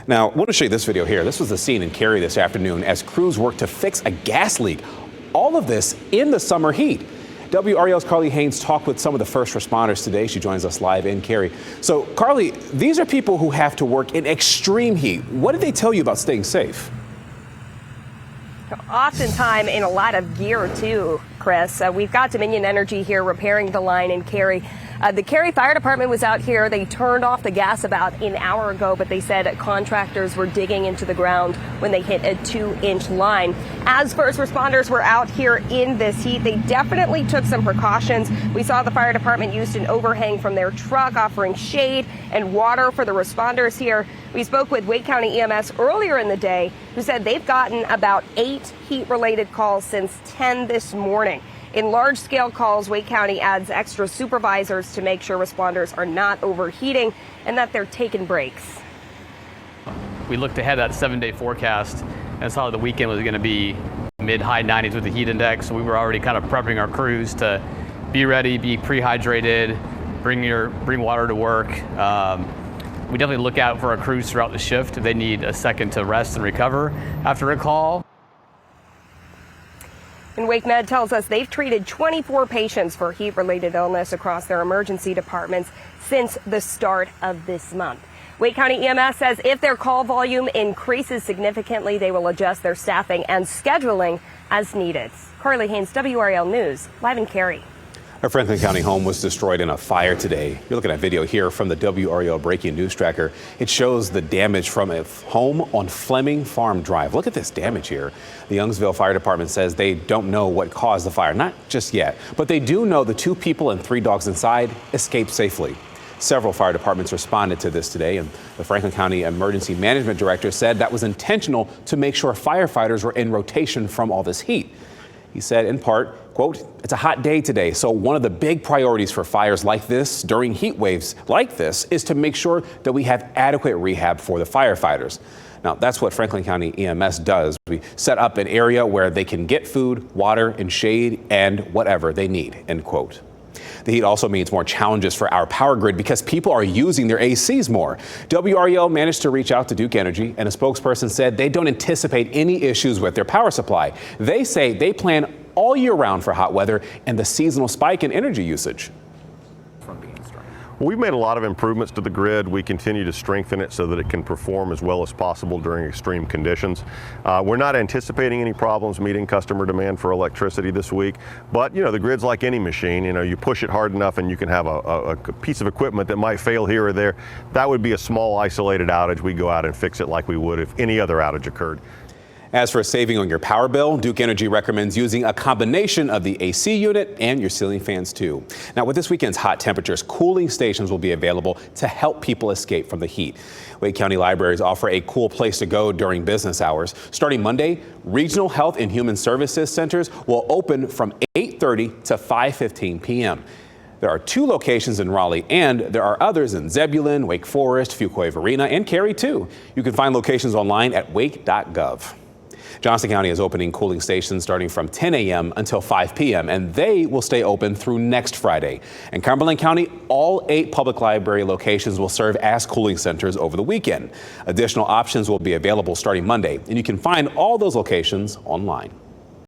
Now, I want to show you this video here. This was the scene in Cary this afternoon as crews worked to fix a gas leak. All of this in the summer heat. WREL's Carly Haynes talked with some of the first responders today. She joins us live in Cary. So, Carly, these are people who have to work in extreme heat. What did they tell you about staying safe? Oftentimes in a lot of gear, too, Chris. We've got Dominion Energy here repairing the line in Cary. The Cary Fire Department was out here. They turned off the gas about an hour ago, but they said contractors were digging into the ground when they hit a 2-inch line. As first responders were out here in this heat, they definitely took some precautions. We saw the fire department used an overhang from their truck, offering shade and water for the responders here. We spoke with Wake County EMS earlier in the day, who said they've gotten about 8 heat-related calls since 10 this morning. In large-scale calls, Wake County adds extra supervisors to make sure responders are not overheating and that they're taking breaks. We looked ahead at that 7-day forecast and saw the weekend was going to be mid-high 90s with the heat index. So we were already kind of prepping our crews to be ready, be pre-hydrated, bring water to work. We definitely look out for our crews throughout the shift if they need a second to rest and recover after a call. And Wake Med tells us they've treated 24 patients for heat-related illness across their emergency departments since the start of this month. Wake County EMS says if their call volume increases significantly, they will adjust their staffing and scheduling as needed. Carly Haynes, WREL News, live in Cary. Our Franklin County home was destroyed in a fire today. You're looking at video here from the WREL Breaking News Tracker. It shows the damage from a home on Fleming Farm Drive. Look at this damage here. The Youngsville Fire Department says they don't know what caused the fire, not just yet, but they do know the 2 people and 3 dogs inside escaped safely. Several fire departments responded to this today, and the Franklin County Emergency Management Director said that was intentional to make sure firefighters were in rotation from all this heat. He said, in part, quote, "It's a hot day today, so one of the big priorities for fires like this during heat waves like this is to make sure that we have adequate rehab for the firefighters." Now, that's what Franklin County EMS does. We set up an area where they can get food, water, and shade, and whatever they need, end quote. The heat also means more challenges for our power grid because people are using their ACs more. WREL managed to reach out to Duke Energy, and a spokesperson said they don't anticipate any issues with their power supply. They say they plan all year round for hot weather and the seasonal spike in energy usage. We've made a lot of improvements to the grid. We continue to strengthen it so that it can perform as well as possible during extreme conditions. We're not anticipating any problems meeting customer demand for electricity this week, but the grid's like any machine. You push it hard enough and you can have a piece of equipment that might fail here or there. That would be a small isolated outage. We go out and fix it like we would if any other outage occurred. As for saving on your power bill, Duke Energy recommends using a combination of the AC unit and your ceiling fans too. Now, with this weekend's hot temperatures, cooling stations will be available to help people escape from the heat. Wake County libraries offer a cool place to go during business hours. Starting Monday, regional health and human services centers will open from 8:30 to 5:15 p.m. There are 2 locations in Raleigh, and there are others in Zebulon, Wake Forest, Fuquay-Varina, and Cary too. You can find locations online at wake.gov. Johnston County is opening cooling stations starting from 10 a.m. until 5 p.m., and they will stay open through next Friday. In Cumberland County, all 8 public library locations will serve as cooling centers over the weekend. Additional options will be available starting Monday, and you can find all those locations online.